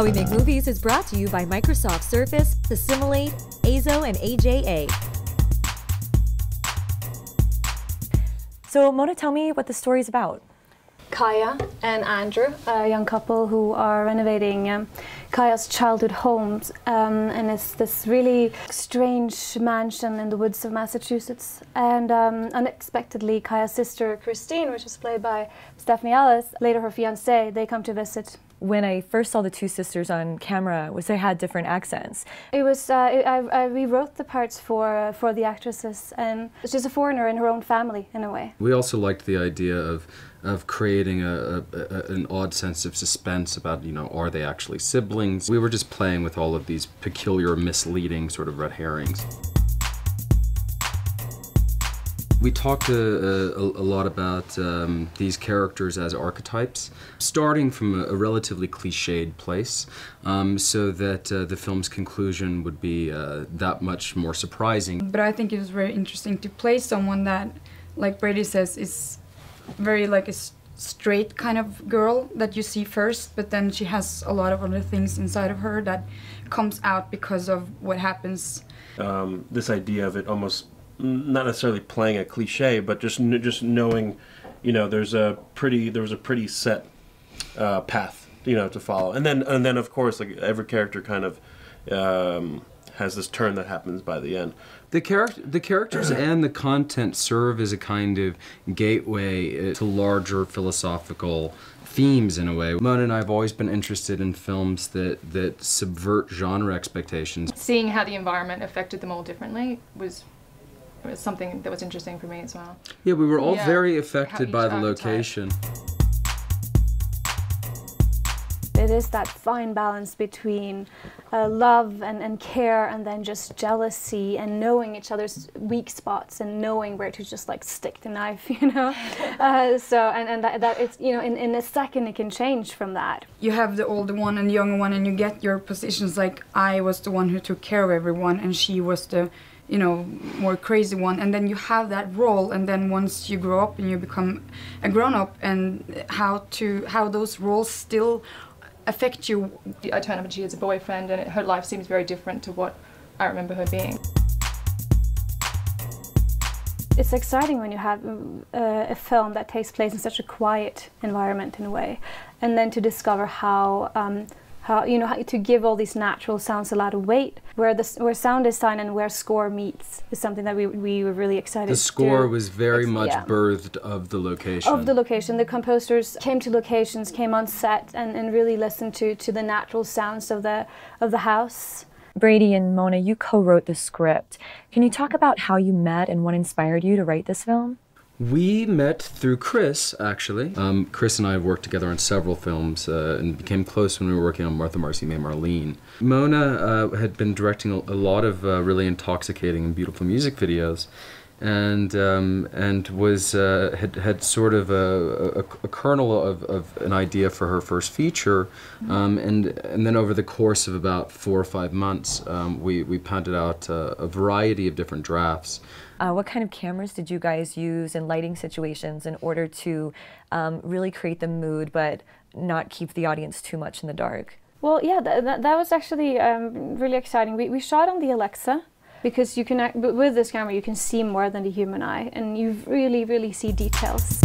How We Make Movies is brought to you by Microsoft Surface, Assimilate, Eizo, and AJA. So, Mona, tell me what the story is about. Kaia and Andrew, a young couple who are renovating Kaia's childhood homes, and it's this really strange mansion in the woods of Massachusetts. And unexpectedly, Kaia's sister Christine, which is played by Stephanie Ellis, later her fiancé, they come to visit. When I first saw the two sisters on camera, they had different accents. It was I rewrote the parts for the actresses, and she's a foreigner in her own family in a way. We also liked the idea of creating an odd sense of suspense about, you know, are they actually siblings? We were just playing with all of these peculiar, misleading sort of red herrings. We talked a lot about these characters as archetypes, starting from a relatively cliched place, so that the film's conclusion would be that much more surprising. But I think it was very interesting to play someone that, like Brady says, is very like a straight kind of girl that you see first, but then she has a lot of other things inside of her that comes out because of what happens. This idea of it almost not necessarily playing a cliche, but just knowing, you know, there was a pretty set path, you know, to follow, and then of course, like every character kind of has this turn that happens by the end. The characters and the content serve as a kind of gateway to larger philosophical themes in a way. Mona and I have always been interested in films that subvert genre expectations. Seeing how the environment affected them all differently was something that was interesting for me as well. Yeah, we were all very affected by the location. It is that fine balance between love and care, and then just jealousy and knowing each other's weak spots and knowing where to just like stick the knife, you know. That it's, you know, in a second it can change from that. You have the older one and the younger one, and you get your positions like I was the one who took care of everyone and she was the, you know, more crazy one, and then you have that role, and then once you grow up and you become a grown-up, and how those roles still affect you. I turn up and she has a boyfriend, and her life seems very different to what I remember her being. It's exciting when you have a film that takes place in such a quiet environment in a way, and then to discover how to give all these natural sounds a lot of weight, where sound design and where score meets is something that we were really excited to do. The score was very much birthed of the location. Of the location. The composers came to locations, came on set, and really listened to the natural sounds of the house. Brady and Mona, you co-wrote the script. Can you talk about how you met and what inspired you to write this film? We met through Chris, actually. Chris and I have worked together on several films and became close when we were working on Martha, Marcy, May, Marlene. Mona had been directing a lot of really intoxicating and beautiful music videos, and was had sort of a kernel of an idea for her first feature, and then over the course of about 4 or 5 months, we pounded out a variety of different drafts. What kind of cameras did you guys use in lighting situations in order to really create the mood but not keep the audience too much in the dark? Well, yeah, that was actually really exciting. We shot on the Alexa, because you can, with this camera you can see more than the human eye, and you really see details.